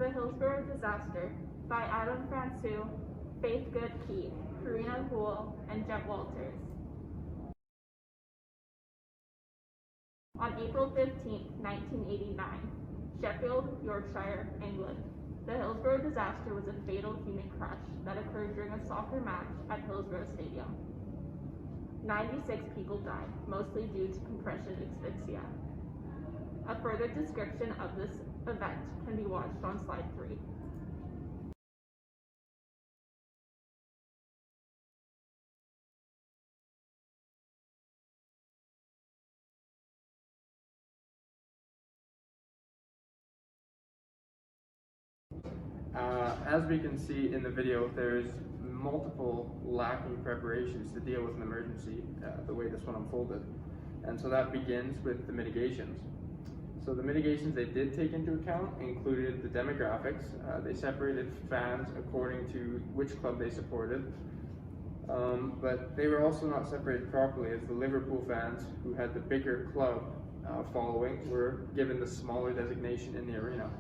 The Hillsborough Disaster by Adam Fransoo, Faith Goodkey, Karina, Houle, and Jett. On April 15, 1989, Sheffield, Yorkshire, England. The Hillsborough disaster was a fatal human crash that occurred during a soccer match at Hillsborough Stadium. 96 people died, mostly due to compression asphyxia. A further description of this event can be watched on slide 3. As we can see in the video, there's multiple lacking preparations to deal with an emergency the way this one unfolded. And so that begins with the mitigations. So the mitigations they did take into account included the demographics. They separated fans according to which club they supported. But they were also not separated properly, as the Liverpool fans, who had the bigger club following, were given the smaller designation in the arena.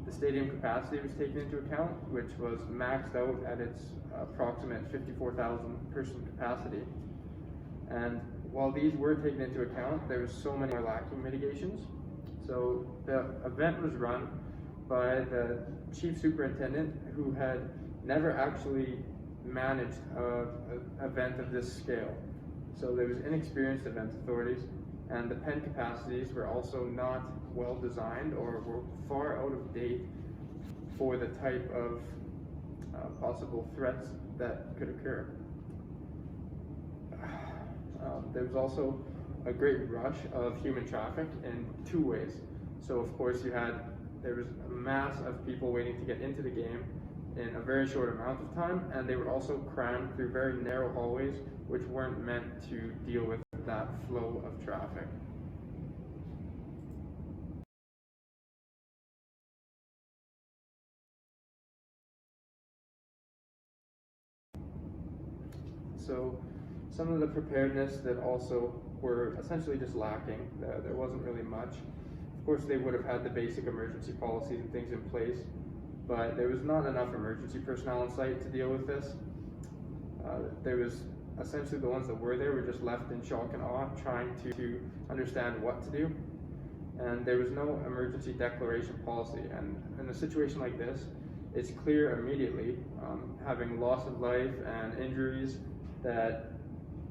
The stadium capacity was taken into account, which was maxed out at its approximate 54,000 person capacity. And while these were taken into account, there was so many more lacking mitigations. So the event was run by the chief superintendent, who had never actually managed an event of this scale. So there was inexperienced event authorities, and the pen capacities were also not well designed or were far out of date for the type of possible threats that could occur. There was also a great rush of human traffic in two ways. So of course there was a mass of people waiting to get into the game in a very short amount of time, and they were also crammed through very narrow hallways which weren't meant to deal with that flow of traffic. So some of the preparedness that also were essentially just lacking. There wasn't really much. Of course, they would have had the basic emergency policies and things in place, but there was not enough emergency personnel on site to deal with this. There was essentially the ones that were there were just left in shock and awe, trying to understand what to do. And there was no emergency declaration policy. And in a situation like this, it's clear immediately, having loss of life and injuries, that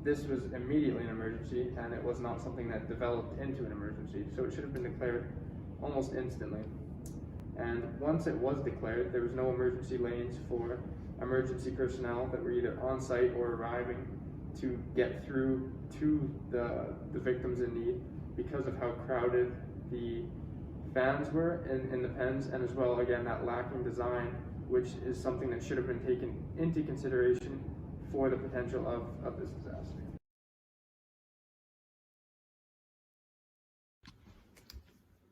this was immediately an emergency, and it was not something that developed into an emergency. So it should have been declared almost instantly. And once it was declared, there was no emergency lanes for emergency personnel that were either on site or arriving to get through to the victims in need, because of how crowded the fans were in the pens, and as well, again, that lacking design, which is something that should have been taken into consideration for the potential of this disaster.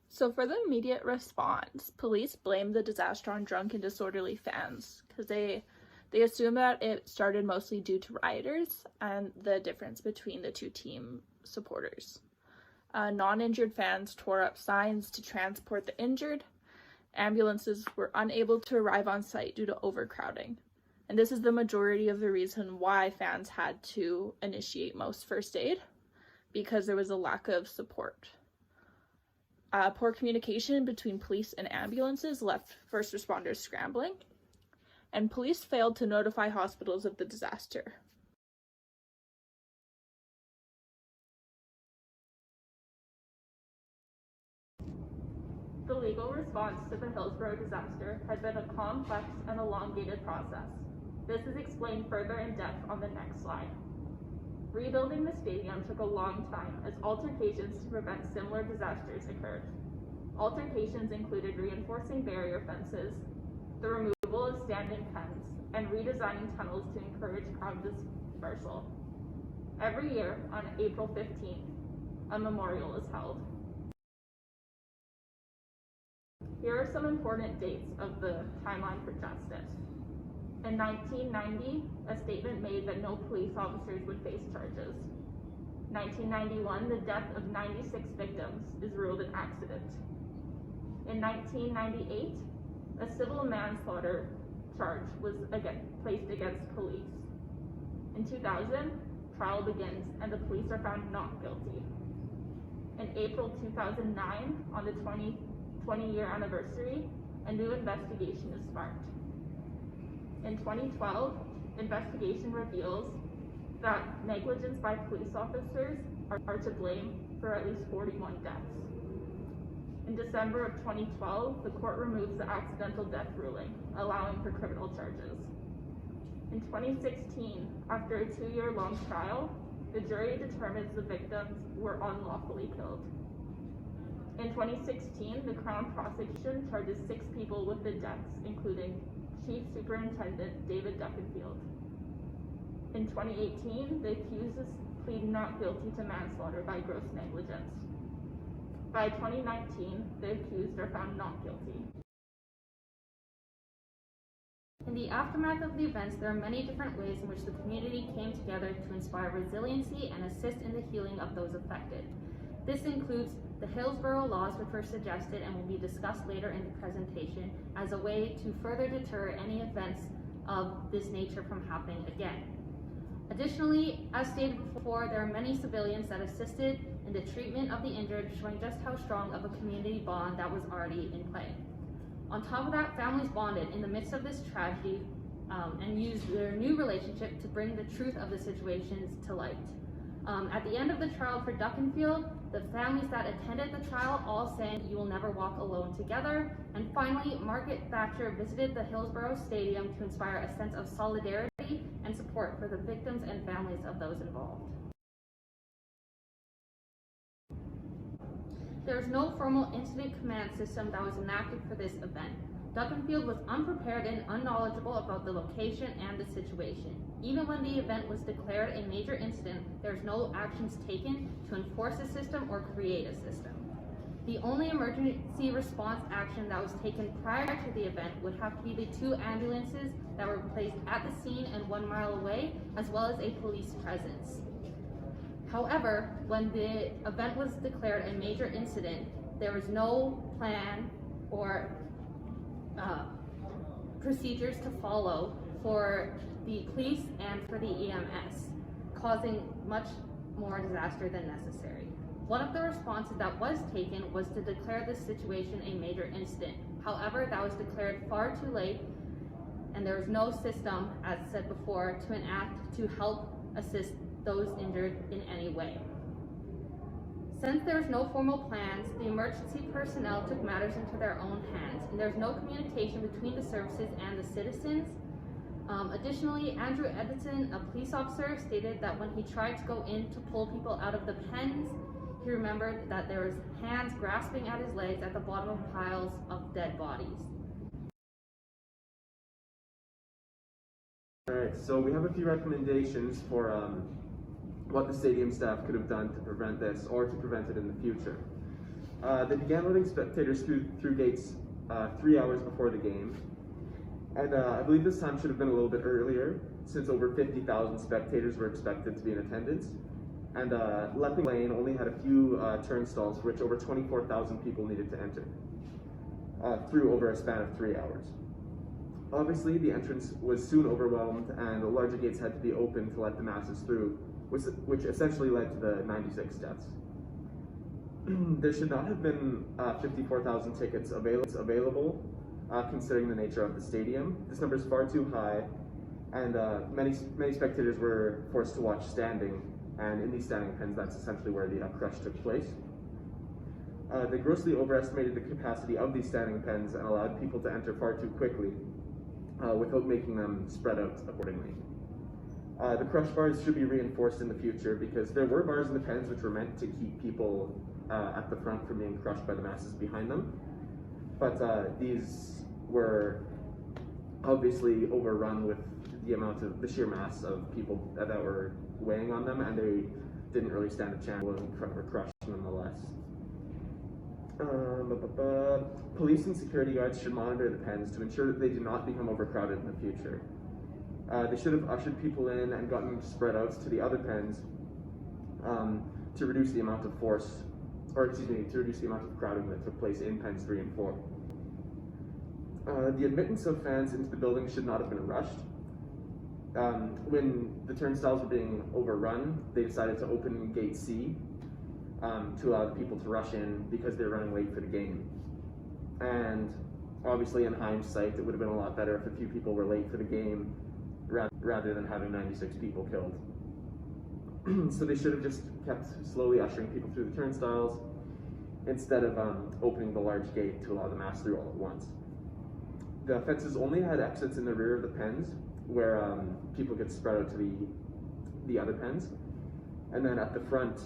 So for the immediate response, police blamed the disaster on drunk and disorderly fans, because they assume that it started mostly due to rioters and the difference between the two team supporters. Non-injured fans tore up signs to transport the injured. Ambulances were unable to arrive on site due to overcrowding. And this is the majority of the reason why fans had to initiate most first aid, because there was a lack of support. Poor communication between police and ambulances left first responders scrambling, and police failed to notify hospitals of the disaster. The legal response to the Hillsborough disaster had been a complex and elongated process. This is explained further in depth on the next slide. Rebuilding the stadium took a long time, as altercations to prevent similar disasters occurred. Altercations included reinforcing barrier fences, the removal of standing pens, and redesigning tunnels to encourage crowd dispersal. Every year, on April 15th, a memorial is held. Here are some important dates of the timeline for justice. In 1990, a statement made that no police officers would face charges. 1991, the death of 96 victims is ruled an accident. In 1998, a civil manslaughter charge was placed against police. In 2000, trial begins and the police are found not guilty. In April 2009, on the 20-year anniversary, a new investigation is sparked. In 2012, investigation reveals that negligence by police officers are to blame for at least 41 deaths. In December of 2012, the court removes the accidental death ruling, allowing for criminal charges. In 2016, after a 2-year-long trial, the jury determines the victims were unlawfully killed. In 2016, the Crown prosecution charges 6 people with the deaths, including Chief Superintendent David Duckenfield. In 2018, the accused plead not guilty to manslaughter by gross negligence. By 2019, the accused are found not guilty. In the aftermath of the events, there are many different ways in which the community came together to inspire resiliency and assist in the healing of those affected. This includes the Hillsborough laws, which were suggested and will be discussed later in the presentation as a way to further deter any events of this nature from happening again. Additionally, as stated before, there are many civilians that assisted in the treatment of the injured, showing just how strong of a community bond that was already in play. On top of that, families bonded in the midst of this tragedy and used their new relationship to bring the truth of the situations to light. At the end of the trial for Duckenfield, the families that attended the trial all sang "You Will Never Walk Alone" together. And finally, Margaret Thatcher visited the Hillsborough Stadium to inspire a sense of solidarity and support for the victims and families of those involved. There was no formal incident command system that was enacted for this event. Duckenfield was unprepared and unknowledgeable about the location and the situation. Even when the event was declared a major incident, there was no actions taken to enforce a system or create a system. The only emergency response action that was taken prior to the event would have to be the 2 ambulances that were placed at the scene and 1 mile away, as well as a police presence. However, when the event was declared a major incident, there was no plan or procedures to follow for the police and for the EMS, causing much more disaster than necessary. One of the responses that was taken was to declare this situation a major incident. However, that was declared far too late, and there was no system, as said before, to enact to help assist those injured in any way. Since there was no formal plans, the emergency personnel took matters into their own hands, and there was no communication between the services and the citizens. Additionally, Andrew Edison, a police officer, stated that when he tried to go in to pull people out of the pens, he remembered that there was hands grasping at his legs at the bottom of piles of dead bodies. Alright, so we have a few recommendations for what the stadium staff could have done to prevent this or to prevent it in the future. They began letting spectators through gates 3 hours before the game. And I believe this time should have been a little bit earlier, since over 50,000 spectators were expected to be in attendance. And Lepping Lane only had a few turnstiles for which over 24,000 people needed to enter through over a span of 3 hours. Obviously, the entrance was soon overwhelmed and the larger gates had to be opened to let the masses through, which essentially led to the 96 deaths. There should not have been 54,000 tickets available, considering the nature of the stadium. This number is far too high, and many spectators were forced to watch standing, and in these standing pens, that's essentially where the crush took place. They grossly overestimated the capacity of these standing pens and allowed people to enter far too quickly, without making them spread out accordingly. The crush bars should be reinforced in the future because there were bars in the pens which were meant to keep people at the front from being crushed by the masses behind them. But these were obviously overrun with the sheer mass of people that were weighing on them, and they didn't really stand a chance of crushed nonetheless. Police and security guards should monitor the pens to ensure that they do not become overcrowded in the future. They should have ushered people in and gotten them spread out to the other pens to reduce the amount of to reduce the amount of crowding that took place in pens 3 and 4. The admittance of fans into the building should not have been rushed. When the turnstiles were being overrun, they decided to open Gate C to allow the people to rush in because they were running late for the game. And obviously, in hindsight, it would have been a lot better if a few people were late for the game rather than having 96 people killed. So they should have just kept slowly ushering people through the turnstiles instead of opening the large gate to allow the mass through all at once. The fences only had exits in the rear of the pens where people could spread out to the other pens. And then at the front,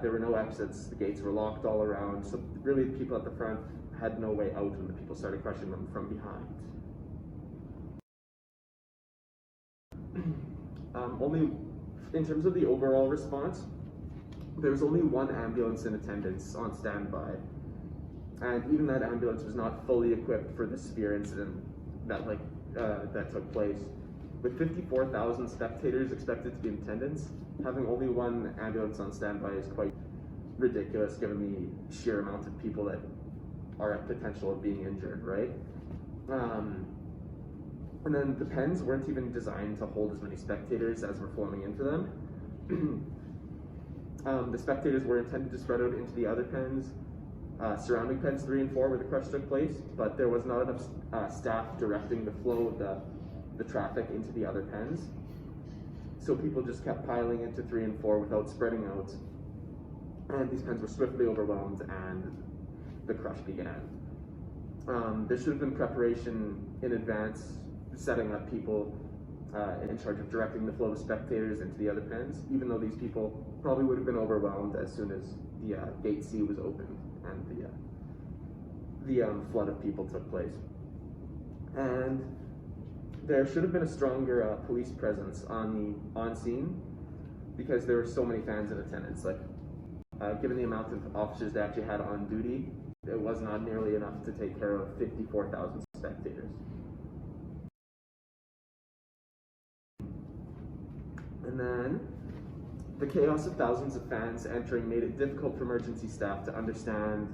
there were no exits. The gates were locked all around. So really the people at the front had no way out when the people started crushing them from behind. Only in terms of the overall response, there was only one ambulance in attendance on standby, and even that ambulance was not fully equipped for the severe incident that took place. With 54,000 spectators expected to be in attendance, having only one ambulance on standby is quite ridiculous given the sheer amount of people that are at potential of being injured, right? And then the pens weren't even designed to hold as many spectators as were flowing into them. The spectators were intended to spread out into the other pens, surrounding pens 3 and 4 where the crush took place, but there was not enough staff directing the flow of the traffic into the other pens. So people just kept piling into 3 and 4 without spreading out, and these pens were swiftly overwhelmed and the crush began. There should have been preparation in advance, setting up people in charge of directing the flow of spectators into the other pens, even though these people probably would have been overwhelmed as soon as the Gate C was opened and the flood of people took place. And there should have been a stronger police presence on scene because there were so many fans in attendance. Given the amount of officers they actually had on duty, it was not nearly enough to take care of 54,000 spectators. And then the chaos of thousands of fans entering made it difficult for emergency staff to understand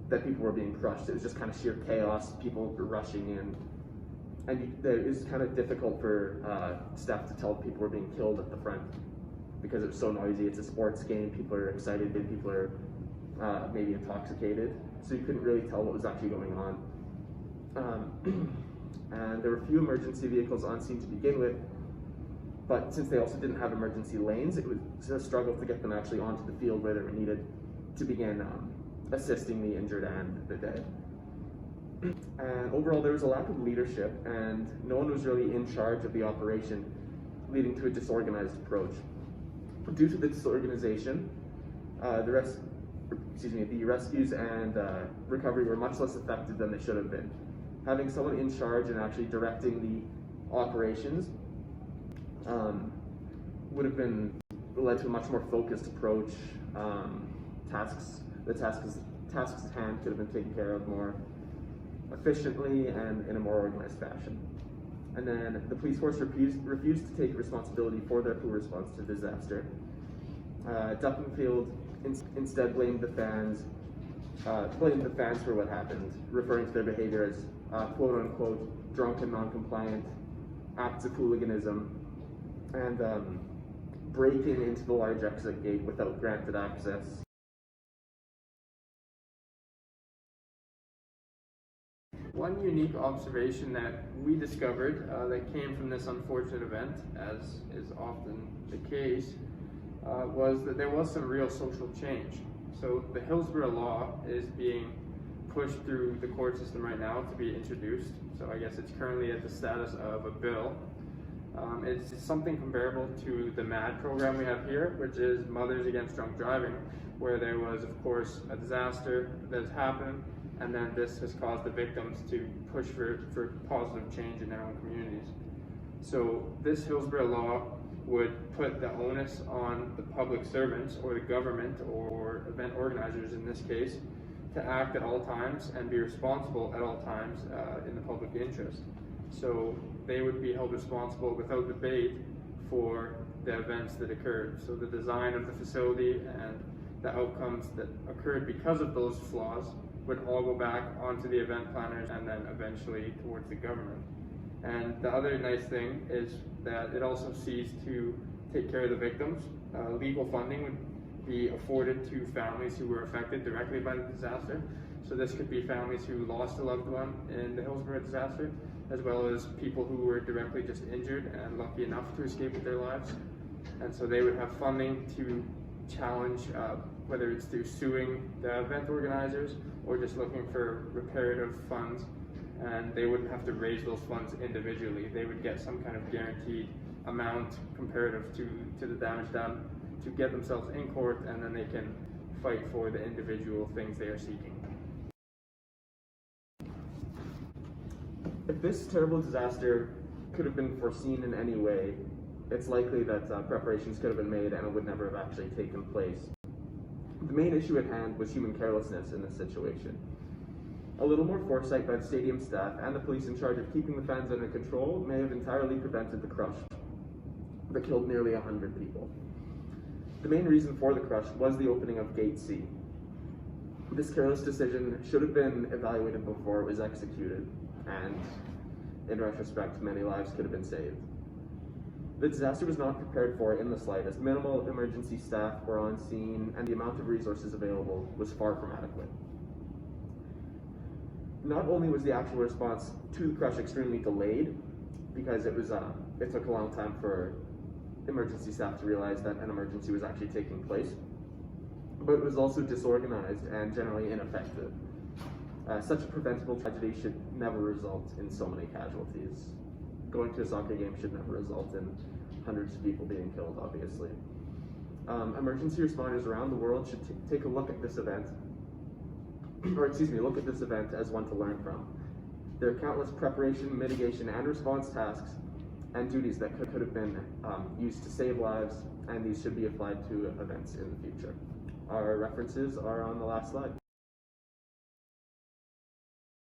that people were being crushed. It was just kind of sheer chaos, people were rushing in. And it was kind of difficult for staff to tell people were being killed at the front because it was so noisy. It's a sports game, people are excited, people are maybe intoxicated. So you couldn't really tell what was actually going on. And there were few emergency vehicles on scene to begin with, but since they also didn't have emergency lanes, it was a struggle to get them actually onto the field where they were needed to begin assisting the injured and the dead. And overall, there was a lack of leadership, and no one was really in charge of the operation, leading to a disorganized approach. Due to the disorganization, the rescues and recovery were much less effective than they should have been. Having someone in charge and actually directing the operations would have led to a much more focused approach. The tasks at hand could have been taken care of more efficiently and in a more organized fashion. And then the police force refused to take responsibility for their poor response to the disaster. Duckingfield instead blamed the fans for what happened, referring to their behavior as quote-unquote drunk and non-compliant acts of hooliganism and breaking into the large exit gate without granted access. One unique observation that we discovered that came from this unfortunate event, as is often the case, was that there was some real social change. So the Hillsborough law is being pushed through the court system right now to be introduced. So I guess it's currently at the status of a bill. It's something comparable to the MAD program we have here, which is Mothers Against Drunk Driving, where there was, of course, a disaster that's happened, and then this has caused the victims to push for positive change in their own communities. So this Hillsborough law would put the onus on the public servants or the government or event organizers in this case to act at all times and be responsible at all times in the public interest. So they would be held responsible without debate for the events that occurred. So the design of the facility and the outcomes that occurred because of those flaws would all go back onto the event planners and then eventually towards the government. And the other nice thing is that it also sees to take care of the victims. Legal funding would be afforded to families who were affected directly by the disaster. So this could be families who lost a loved one in the Hillsborough disaster, as well as people who were directly just injured and lucky enough to escape with their lives. And so they would have funding to challenge, whether it's through suing the event organizers or just looking for reparative funds, and they wouldn't have to raise those funds individually. They would get some kind of guaranteed amount comparative to the damage done to get themselves in court, and then they can fight for the individual things they are seeking. If this terrible disaster could have been foreseen in any way, it's likely that preparations could have been made and it would never have actually taken place. The main issue at hand was human carelessness in this situation. A little more foresight by the stadium staff and the police in charge of keeping the fans under control may have entirely prevented the crush that killed nearly 100 people. The main reason for the crush was the opening of Gate C. This careless decision should have been evaluated before it was executed, and in retrospect, many lives could have been saved. The disaster was not prepared for in the slightest. Minimal emergency staff were on scene, and the amount of resources available was far from adequate. Not only was the actual response to the crush extremely delayed, because it took a long time for emergency staff to realize that an emergency was actually taking place, but it was also disorganized and generally ineffective. Such a preventable tragedy should never result in so many casualties. Going to a soccer game should never result in hundreds of people being killed, obviously. Emergency responders around the world should take a look at this event, look at this event as one to learn from. There are countless preparation, mitigation, and response tasks and duties that could have been used to save lives, and these should be applied to events in the future. Our references are on the last slide.